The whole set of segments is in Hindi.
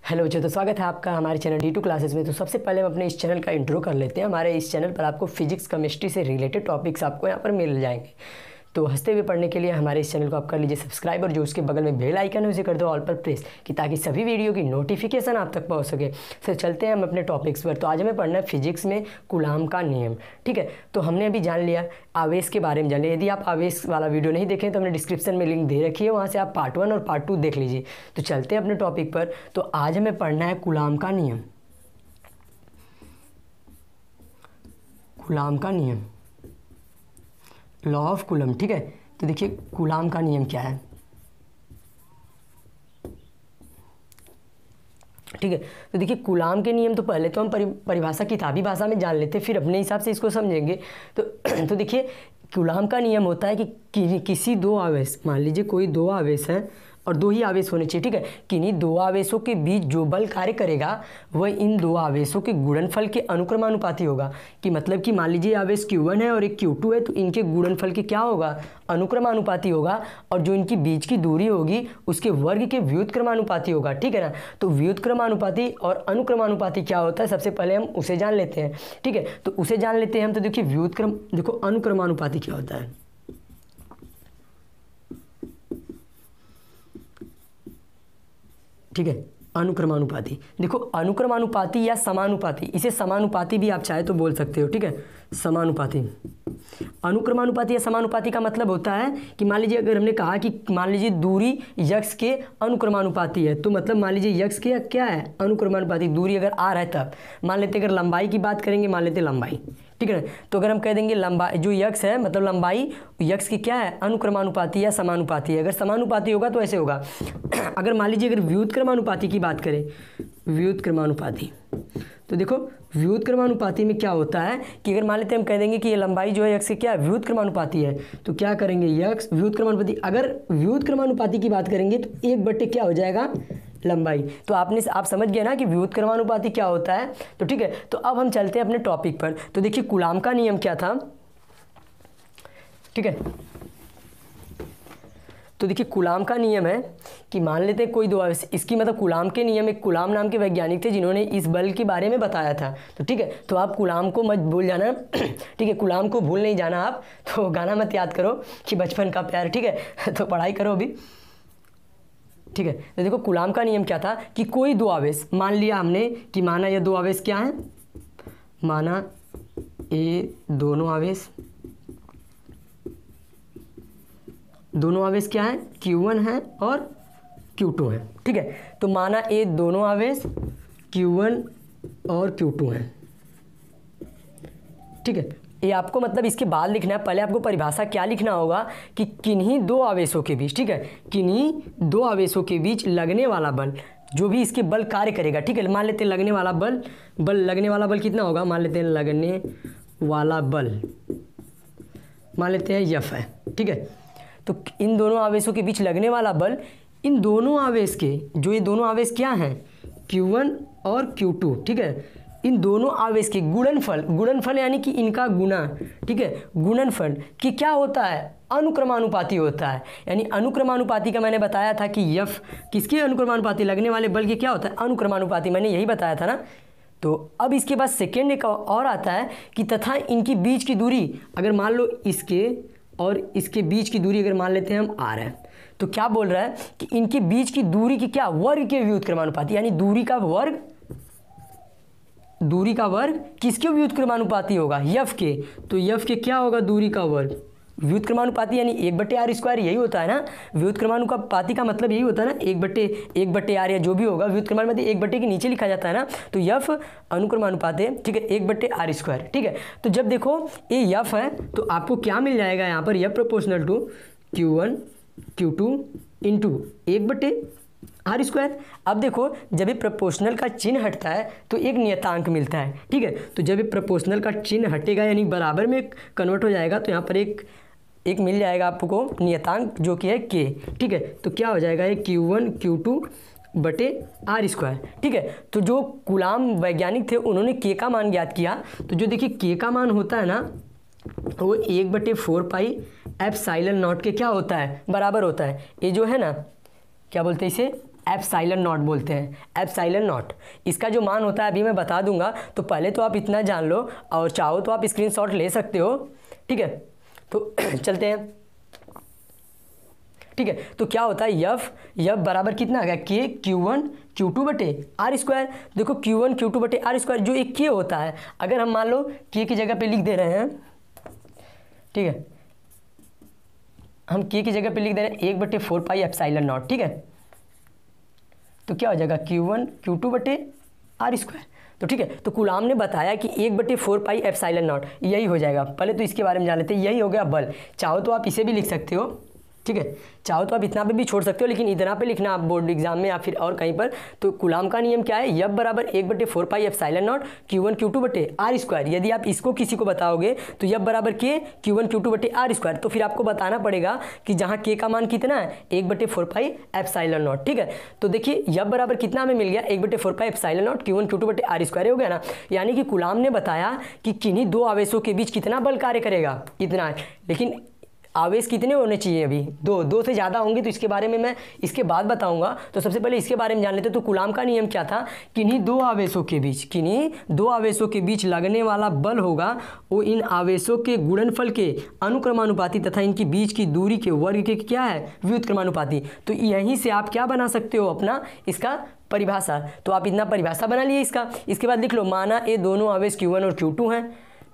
हेलो बच्चों, तो स्वागत है आपका हमारे चैनल D2 क्लासेस में। तो सबसे पहले हम अपने इस चैनल का इंट्रो कर लेते हैं। हमारे इस चैनल पर आपको फिजिक्स केमिस्ट्री से रिलेटेड टॉपिक्स आपको यहाँ पर मिल जाएंगे। तो हंसते हुए पढ़ने के लिए हमारे इस चैनल को आप कर लीजिए सब्सक्राइब, और जो उसके बगल में बेल आइकन है उसे कर दो ऑल पर प्रेस, कि ताकि सभी वीडियो की नोटिफिकेशन आप तक पहुंच सके। फिर चलते हैं हम अपने टॉपिक्स पर। तो आज हमें पढ़ना है फिजिक्स में कूलाम का नियम। ठीक है, तो हमने अभी जान लिया आवेश के बारे में जान लिया। यदि आप आवेश वाला वीडियो नहीं देखें तो हमने डिस्क्रिप्शन में लिंक दे रखी है, वहाँ से आप पार्ट 1 और पार्ट 2 देख लीजिए। तो चलते हैं अपने टॉपिक पर। तो आज हमें पढ़ना है कूलाम का नियम। कूलाम का नियम, लॉ ऑफ कूलम। ठीक है, तो देखिए कूलाम का नियम क्या है। ठीक है, तो देखिए कूलाम के नियम तो पहले तो हम परिभाषा किताबी भाषा में जान लेते, फिर अपने हिसाब से इसको समझेंगे। तो देखिए कूलाम का नियम होता है कि किसी दो आवेश, मान लीजिए कोई दो आवेश है और दो ही आवेश होने चाहिए। ठीक है, किन्हीं दो आवेशों के बीच जो बल कार्य करेगा वह इन दो आवेशों के गुणनफल के अनुक्रमानुपाती होगा। कि मतलब कि मान लीजिए आवेश Q1 है और एक Q2 है, तो इनके गुणनफल के क्या होगा, अनुक्रमानुपाती होगा। और जो इनकी बीच की दूरी होगी उसके वर्ग के व्युत्क्रमानुपाती होगा। ठीक है ना, तो व्युत्क्रमानुपाती और अनुक्रमानुपाती क्या होता है, सबसे पहले हम उसे जान लेते हैं। ठीक है, तो उसे जान लेते हैं हम। तो देखिए देखो अनुक्रमानुपाती क्या होता है। ठीक है, अनुक्रमानुपाती, देखो अनुक्रमानुपाती या समानुपाती, इसे समानुपाती भी आप चाहे तो बोल सकते हो। ठीक है, समानुपाती, अनुक्रमानुपाती या समानुपाती का मतलब होता है कि मान लीजिए अगर हमने कहा कि मान लीजिए दूरी यक्स के अनुक्रमानुपाती है, तो मतलब मान लीजिए यक्स के क्या है, अनुक्रमानुपाती। दूरी अगर r है तब मान लेते, अगर लंबाई की बात करेंगे मान लेते लंबाई। ठीक है, तो अगर हम कह देंगे लंबाई जो यक्स है मतलब लंबाई यक्स की क्या है, अनुक्रमानुपाती या समानुपाती है। अगर समानुपाती होगा तो ऐसे होगा। अगर मान लीजिए अगर व्युत्क्रमानुपाती की बात करें, व्युत्क्रमानुपाती, तो देखो व्युत्क्रमानुपाती में क्या होता है कि अगर मान लेते हम कह देंगे कि ये लंबाई जो है यक्स की क्या है, व्युत्क्रमानुपाती है, तो क्या करेंगे यक्स व्युत्क्रमानुपाती। अगर व्युत्क्रमानुपाती की बात करेंगे तो 1/, क्या हो जाएगा, लंबाई। तो आप समझ गए ना कि व्युत्क्रमानुपाती क्या होता है। तो ठीक है, तो अब हम चलते हैं अपने टॉपिक पर। तो देखिए कूलाम का नियम क्या था। ठीक है, तो देखिए कूलाम का नियम है कि मान लेते हैं कोई दो आवेश, इसकी मतलब कूलाम के नियम, एक कूलाम नाम के वैज्ञानिक थे जिन्होंने इस बल के बारे में बताया था। तो ठीक है, तो आप कूलाम को मत भूल जाना। ठीक है, कूलाम को भूल नहीं जाना आप। तो गाना मत याद करो कि बचपन का प्यार। ठीक है, तो पढ़ाई करो अभी। ठीक है, तो देखो कूलाम का नियम क्या था कि कोई दो आवेश, मान लिया हमने कि माना ये दो आवेश क्या है, माना ये दोनों आवेश क्या है, Q1 है और Q2 है। ठीक है, तो माना ये दोनों आवेश Q1 और Q2 हैं। ठीक है, ये आपको मतलब इसके बाद लिखना है। पहले आपको परिभाषा क्या लिखना होगा कि किन्हीं दो आवेशों के बीच, ठीक है, किन्हीं दो आवेशों के बीच लगने वाला बल, जो भी इसके बल कार्य करेगा। ठीक है, मान लेते हैं लगने वाला बल कितना होगा, मान लेते हैं लगने वाला बल मान लेते हैं F है। ठीक है, तो इन दोनों आवेशों के बीच लगने वाला बल, इन दोनों आवेश के, जो ये दोनों आवेश क्या हैं, Q1 और Q2। ठीक है, इन दोनों आवेश के गुणनफल यानी कि इनका गुणा, ठीक है, गुणनफल कि क्या होता है, अनुक्रमानुपाती होता है। यानी अनुक्रमानुपाती का मैंने बताया था कि F किसके अनुक्रमानुपाती, लगने वाले बल के क्या होता है, अनुक्रमानुपाती, मैंने यही बताया था ना। तो अब इसके बाद सेकेंड एक और आता है कि तथा इनकी बीच की दूरी, अगर मान लो इसके और इसके बीच की दूरी अगर मान लेते हैं हम r है, तो क्या बोल रहा है कि इनके बीच की दूरी की क्या, वर्ग के व्युत्क्रमानुपाती, यानी दूरी का वर्ग किसके व्युत्क्रमानुपाती होगा, F के। तो F के क्या होगा, दूरी का वर्ग, व्युत्क्रमानुपाती यानी 1/r², यही होता है ना। व्युत्क्रमानुपाती का मतलब यही होता है ना, 1/r या जो भी होगा, व्युत्क्रमानुपाती 1/, के नीचे लिखा जाता है ना। तो F अनुक्रमानुपात है। ठीक है, 1/r²। ठीक है, तो जब देखो ये F है तो आपको क्या मिल जाएगा यहाँ पर, F proportional to Q1 Q2 into 1/r²। अब देखो जब ये प्रोपोर्शनल का चिन्ह हटता है तो एक नियतांक मिलता है। ठीक है, तो जब ये प्रोपोर्शनल का चिन्ह हटेगा यानी बराबर में कन्वर्ट हो जाएगा, तो यहाँ पर एक मिल जाएगा आपको नियतांक जो कि है k। ठीक है, तो क्या हो जाएगा, ये Q1 Q2/r²। ठीक है, तो जो कूलाम वैज्ञानिक थे उन्होंने k का मान ज्ञात किया। तो जो देखिए k का मान होता है ना, वो 1/4 पाई एप्सिलॉन नॉट के क्या होता है, बराबर होता है। ये जो है ना, क्या बोलते हैं इसे, एप्सिलॉन नॉट बोलते हैं, एप्सिलॉन नॉट। इसका जो मान होता है अभी मैं बता दूंगा, तो पहले तो आप इतना जान लो और चाहो तो आप स्क्रीनशॉट ले सकते हो, ठीक है। तो चलते हैं, ठीक है। तो क्या होता है यफ बराबर कितना आ गया के Q1 Q2 बटे आर स्क्वायर। देखो Q1 Q2 बटे आर स्क्वायर जो एक के होता है, अगर हम मान लो के की जगह पे लिख दे रहे हैं, ठीक है, हम के की जगह पे लिख दे रहे हैं 1/4 पाई एप्सिलॉन नॉट, ठीक है। तो क्या हो जाएगा Q1 Q2 बटे आर स्क्वायर। तो ठीक है, तो कूलाम ने बताया कि 1/4 पाई एप्सिलॉन नॉट, यही हो जाएगा। पहले तो इसके बारे में जान लेते हैं, यही हो गया बल। चाहो तो आप इसे भी लिख सकते हो, ठीक है, चाहो तो आप इतना पे भी छोड़ सकते हो, लेकिन इतना पे लिखना आप बोर्ड एग्जाम में या फिर और कहीं पर। तो कूलाम का नियम क्या है, यफ बराबर 1/4 pi epsilon not Q1 Q2 बटे आर स्क्वायर। यदि आप इसको किसी को बताओगे तो यफ बराबर के Q1 Q2 बटे आर स्क्वायर, तो फिर आपको बताना पड़ेगा कि जहाँ के का मान कितना है 1/4 पाई एप्सिलॉन नॉट, ठीक है। तो देखिए यफ बराबर कितना हमें मिल गया 1/4 pi epsilon not Q1 Q2 बटे आर स्क्वायर हो गया ना। यानी कि कूलाम ने बताया कि किन्हीं दो आवेशों के बीच कितना बल कार्य करेगा, इतना है। लेकिन आवेश कितने होने चाहिए, अभी दो से ज़्यादा होंगे, तो इसके बारे में मैं इसके बाद बताऊंगा। तो सबसे पहले इसके बारे में जान लेते। तो कूलाम का नियम क्या था, किन्हीं दो आवेशों के बीच लगने वाला बल होगा वो इन आवेशों के गुणनफल के अनुक्रमानुपाती तथा इनकी बीच की दूरी के वर्ग के क्या है, व्युत्क्रमानुपाती। तो यहीं से आप क्या बना सकते हो अपना इसका परिभाषा। तो आप इतना परिभाषा बना लिए इसका। इसके बाद लिख लो, माना ये दोनों आवेश Q1 और Q2 हैं,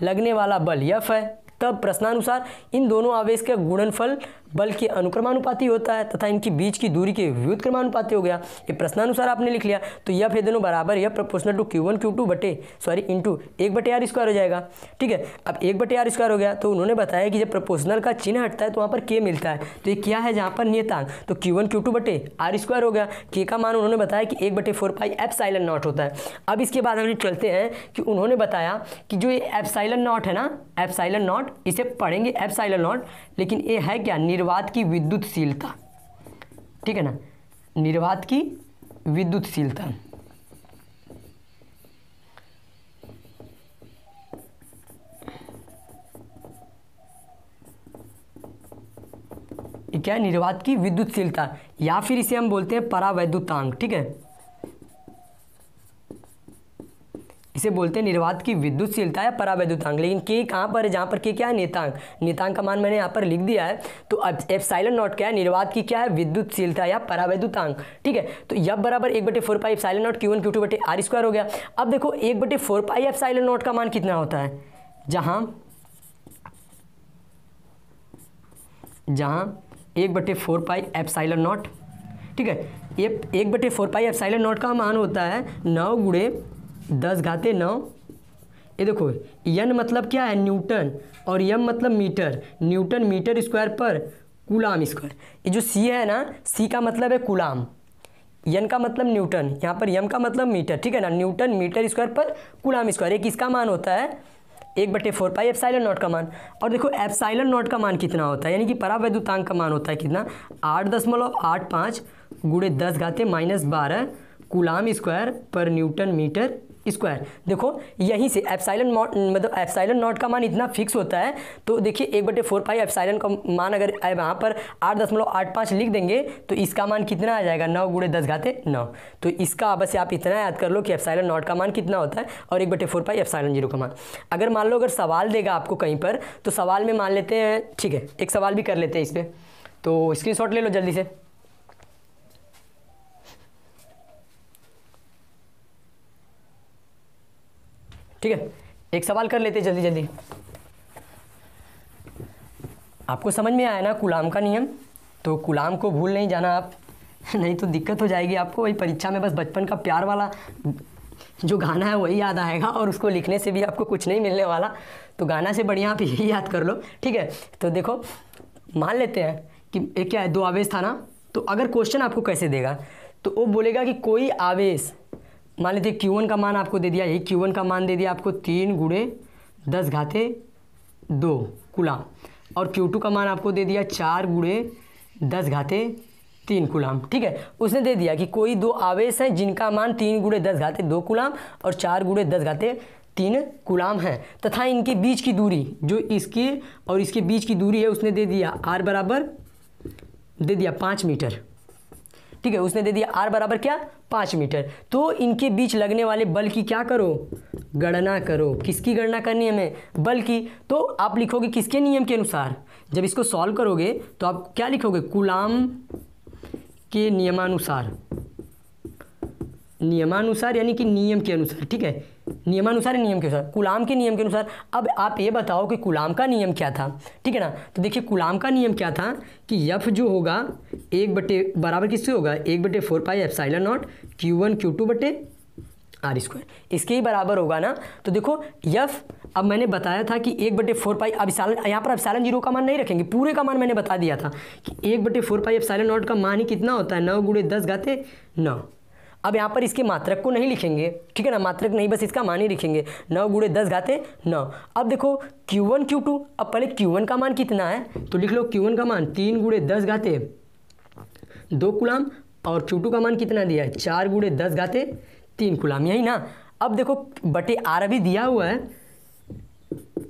लगने वाला बल यफ है, तब प्रश्नानुसार इन दोनों आवेश का गुणनफल बल के अनुक्रमानुपाती होता है तथा इनकी बीच की दूरी के व्युत्क्रमानुपाती हो गया। ये प्रश्नानुसार आपने लिख लिया। तो यह दोनों बराबर यह proportional to Q1 Q2 into 1/r square हो जाएगा, ठीक है। अब 1/r स्क्वायर हो गया। तो उन्होंने बताया कि जब प्रोपोर्शनल का चिन्ह हटता है तो वहाँ पर के मिलता है। तो ये क्या है, जहाँ पर नियतांक, तो Q1 Q2 बटे आर स्क्वायर हो गया। के का मान उन्होंने बताया कि 1/4 पाई एप्सिलॉन नॉट होता है। अब इसके बाद हम चलते हैं कि उन्होंने बताया कि जो ये एप्सिलॉन नॉट है ना, एप्सिलॉन नॉट, इसे पढ़ेंगे एप्सिलॉन नॉट, लेकिन ये है क्या, निर्वात की विद्युतशीलता, ठीक है ना, निर्वात की विद्युतशीलता। ये क्या है, निर्वात की विद्युतशीलता, या फिर इसे हम बोलते हैं परावैद्युतांक, ठीक है, इसे बोलते हैं निर्वात की विद्युतशीलता या परावैद्युतांक। लेकिन के कहाँ पर है, जहाँ पर के क्या है, नेतांक। नेतांक का मान मैंने यहाँ पर लिख दिया है। तो अब एप्सिलॉन नॉट क्या है, निर्वात की क्या है, विद्युतशीलता या परावैद्युतांक, ठीक है। तो यह बराबर 1/4 pi epsilon not Q1 Q2 बटे आर स्क्वायर हो गया। अब देखो 1/4 पाई एप्सिलॉन नॉट का मान कितना होता है, जहाँ 1/4 पाई एप्सिलॉन नॉट, ठीक है, ये 1/4 पाई एप्सिलॉन नॉट का मान होता है 9 गुणे 10⁻⁹। ये देखो n मतलब क्या है, न्यूटन, और m मतलब मीटर, न्यूटन मीटर स्क्वायर पर कूलाम स्क्वायर। ये जो c है ना, c का मतलब है कूलाम, n का मतलब न्यूटन, यहाँ पर m का मतलब मीटर, ठीक है ना, न्यूटन मीटर स्क्वायर पर कूलाम स्क्वायर। एक इसका मान होता है 1/4 पाई एप्सिलॉन नॉट का मान। और देखो एप्सिलॉन नॉट का मान कितना होता है, यानी कि परावैद्युतांक का मान होता है कितना, 8.85 गुणे 10⁻⁻12 कूलाम स्क्वायर पर न्यूटन मीटर स्क्वायर। देखो यहीं से एप्सिलॉन मतलब एप्सिलॉन नॉट का मान इतना फिक्स होता है। तो देखिए 1/4 पाई एप्सिलॉन का मान अगर यहाँ पर 8.85 लिख देंगे तो इसका मान कितना आ जाएगा, 9 गुणे 10⁻⁹। तो इसका बस आप इतना याद कर लो कि एप्सिलॉन नॉट का मान कितना होता है और 1/4 पाई एप्सिलॉन 0 का मान। अगर मान लो अगर सवाल देगा आपको कहीं पर, तो सवाल में मान लेते हैं, ठीक है, एक सवाल भी कर लेते हैं इस पर। तो स्क्रीनशॉट ले लो जल्दी से। ठीक है, एक सवाल कर लेते जल्दी जल्दी। आपको समझ में आया ना कूलाम का नियम, तो कूलाम को भूल नहीं जाना आप, नहीं तो दिक्कत हो जाएगी आपको। वही परीक्षा में बस बचपन का प्यार वाला जो गाना है वही याद आएगा, और उसको लिखने से भी आपको कुछ नहीं मिलने वाला। तो गाना से बढ़िया आप यही याद कर लो, ठीक है। तो देखो मान लेते हैं कि एक क्या है, दो आवेश था ना। तो अगर क्वेश्चन आपको कैसे देगा, तो वो बोलेगा कि कोई आवेश, मान लेते Q1 का मान आपको दे दिया, यही Q1 का मान दे दिया आपको 3 गुणे 10⁻2 कूलाम, और Q2 का मान आपको दे दिया 4 गुणे 10⁻3 कूलाम, ठीक है। उसने दे दिया कि कोई दो आवेश हैं जिनका मान 3 गुणे 10⁻2 कूलाम और 4 गुणे 10⁻3 कूलाम है, तथा इनके बीच की दूरी, जो इसके और इसके बीच की दूरी है, उसने दे दिया r बराबर दे दिया 5 मीटर, ठीक है, उसने दे दिया r बराबर क्या 5 मीटर। तो इनके बीच लगने वाले बल की क्या करो, गणना करो। किसकी गणना करनी है हमें, बल की। तो आप लिखोगे किसके नियम के अनुसार, जब इसको सॉल्व करोगे तो आप क्या लिखोगे, कूलाम के नियमानुसार, नियमानुसार यानी कि नियम के अनुसार, ठीक है, नियमानुसार नियम के अनुसार, कूलाम के नियम के अनुसार। अब आप ये बताओ कि कूलाम का नियम क्या था, ठीक है ना। तो देखिए कूलाम का नियम क्या था कि F जो होगा 1 बराबर किससे होगा, 1/4 pi epsilon not Q1 Q2 बटे R स्क्वायर, इसके ही बराबर होगा ना। तो देखो F, अब मैंने बताया था कि 1/4 पाई, अब यहाँ पर एप्सिलॉन 0 का मान नहीं रखेंगे, पूरे का मान मैंने बता दिया था कि 1/4 पाई एप्सिलॉन नॉट का मान ही कितना होता है, 9 × 10⁻9। अब यहाँ पर इसके मात्रक को नहीं लिखेंगे, ठीक है ना, मात्रक नहीं, बस इसका मान ही लिखेंगे 9 × 10⁻9। अब देखो Q1 Q2, अब पहले Q1 का मान कितना है तो लिख लो Q1 का मान 3 × 10⁻2 कूलाम, और Q2 का मान कितना दिया है 4 × 10⁻3 कूलाम, यही ना। अब देखो बटे R अभी दिया हुआ है,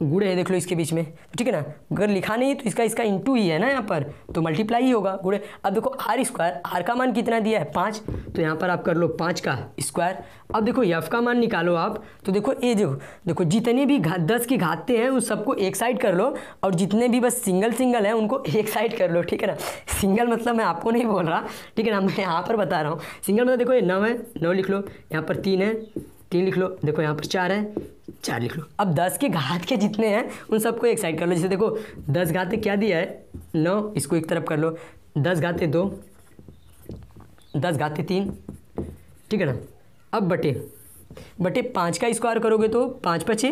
गुड़े है देख लो इसके बीच में, ठीक है ना, अगर लिखा नहीं है तो इसका इंटू ही है ना, यहाँ पर तो मल्टीप्लाई ही होगा गुड़े। अब देखो R स्क्वायर, R का मान कितना दिया है 5, तो यहाँ पर आप कर लो 5 का स्क्वायर। अब देखो F का मान निकालो आप, तो देखो ये जो देखो जितने भी 10 की घातें हैं उस सबको एक साइड कर लो, और जितने भी बस सिंगल हैं उनको एक साइड कर लो, ठीक है ना। सिंगल मतलब मैं आपको नहीं बोल रहा, ठीक है ना, मैं यहाँ पर बता रहा हूँ। सिंगल मतलब देखो ये 9 है, 9 लिख लो, यहाँ पर 3 है, 3 लिख लो, देखो यहाँ पर 4 है, 4 लिख लो। अब 10 के घात के जितने हैं उन सबको एक साइड कर लो। जैसे देखो 10 घाते क्या दिया है 9, इसको एक तरफ कर लो, 10 घाते 2, 10 घाते 3, ठीक है ना। अब बटे 5 का स्क्वायर करोगे तो 5 × 5 =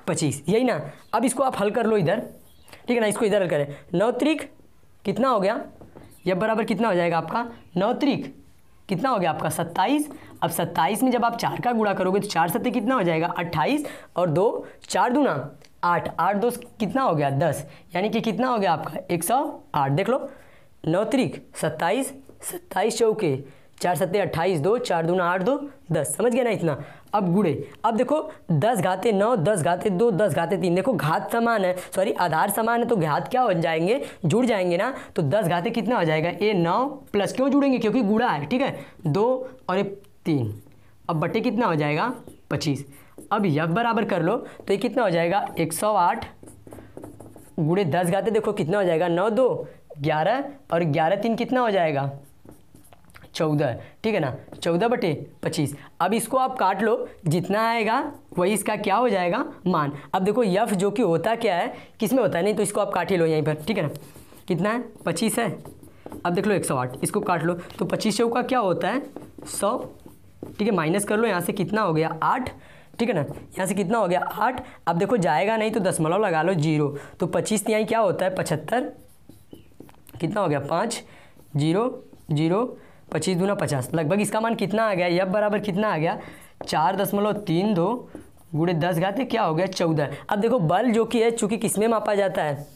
25, यही ना। अब इसको आप हल कर लो इधर, ठीक है ना, इसको इधर हल करें, 9 त्रिक कितना हो गया, यह बराबर कितना हो जाएगा आपका 9 त्रिक कितना हो गया आपका 27। अब 27 में जब आप 4 का गुणा करोगे तो 4 सत्ते कितना हो जाएगा 28, और 2 4 दूना 8, 8 2 कितना हो गया 10, यानी कि कितना हो गया आपका 108। देख लो 9 त्रिक 27, 27 चौके 4 सत्ते 28, 2 4 दूना 8 2 10, समझ गया ना इतना। अब गुड़े, अब देखो 10 घाते 9, 10 घाते 2, 10 घाते 3, देखो घात समान है, सॉरी आधार समान है, तो घात क्या हो जाएंगे, जुड़ जाएंगे ना। तो 10 घाते कितना हो जाएगा, ये 9 प्लस क्यों जुड़ेंगे, क्योंकि गुड़ा है, ठीक है, 2 और ये 3। अब बटे कितना हो जाएगा 25। अब F बराबर कर लो तो ये कितना हो जाएगा 108 गुड़े 10 घाते, देखो कितना हो जाएगा 9 2 11, और 11 3 कितना हो जाएगा 14, ठीक है ना, 14/25। अब इसको आप काट लो, जितना आएगा वही इसका क्या हो जाएगा मान। अब देखो F जो कि होता क्या है, किस में होता है, नहीं तो इसको आप काट ही लो यहीं पर, ठीक है ना। कितना है 25 है, अब देख लो 108, इसको काट लो तो 25 चौका क्या होता है 100, ठीक है, माइनस कर लो, यहाँ से कितना हो गया 8, ठीक है ना, यहाँ से कितना हो गया 8। अब देखो जाएगा नहीं तो दशमलव लगा लो 0, तो 25 यहाँ क्या होता है 75, कितना हो गया 5 0 0, 25 दूना 50, लगभग इसका मान कितना आ गया, F बराबर कितना आ गया 4.32 गुणे 10 घाते क्या हो गया 14। अब देखो बल जो कि है चूँकि किस में मापा जाता है,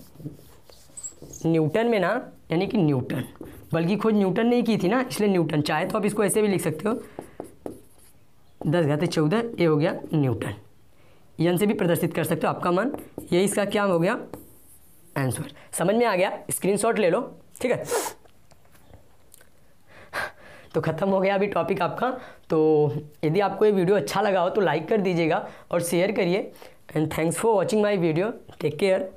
न्यूटन में ना, यानी कि न्यूटन, बल की खोज न्यूटन ने की थी ना, इसलिए न्यूटन। चाहे तो आप इसको ऐसे भी लिख सकते हो 10 घाते 14, ये हो गया न्यूटन, यन से भी प्रदर्शित कर सकते हो आपका मान, ये इसका क्या हो गया आंसर। समझ में आ गया, स्क्रीनशॉट ले लो, ठीक है। तो ख़त्म हो गया अभी टॉपिक आपका। तो यदि आपको ये वीडियो अच्छा लगा हो तो लाइक कर दीजिएगा और शेयर करिए। And thanks for watching my video, take care.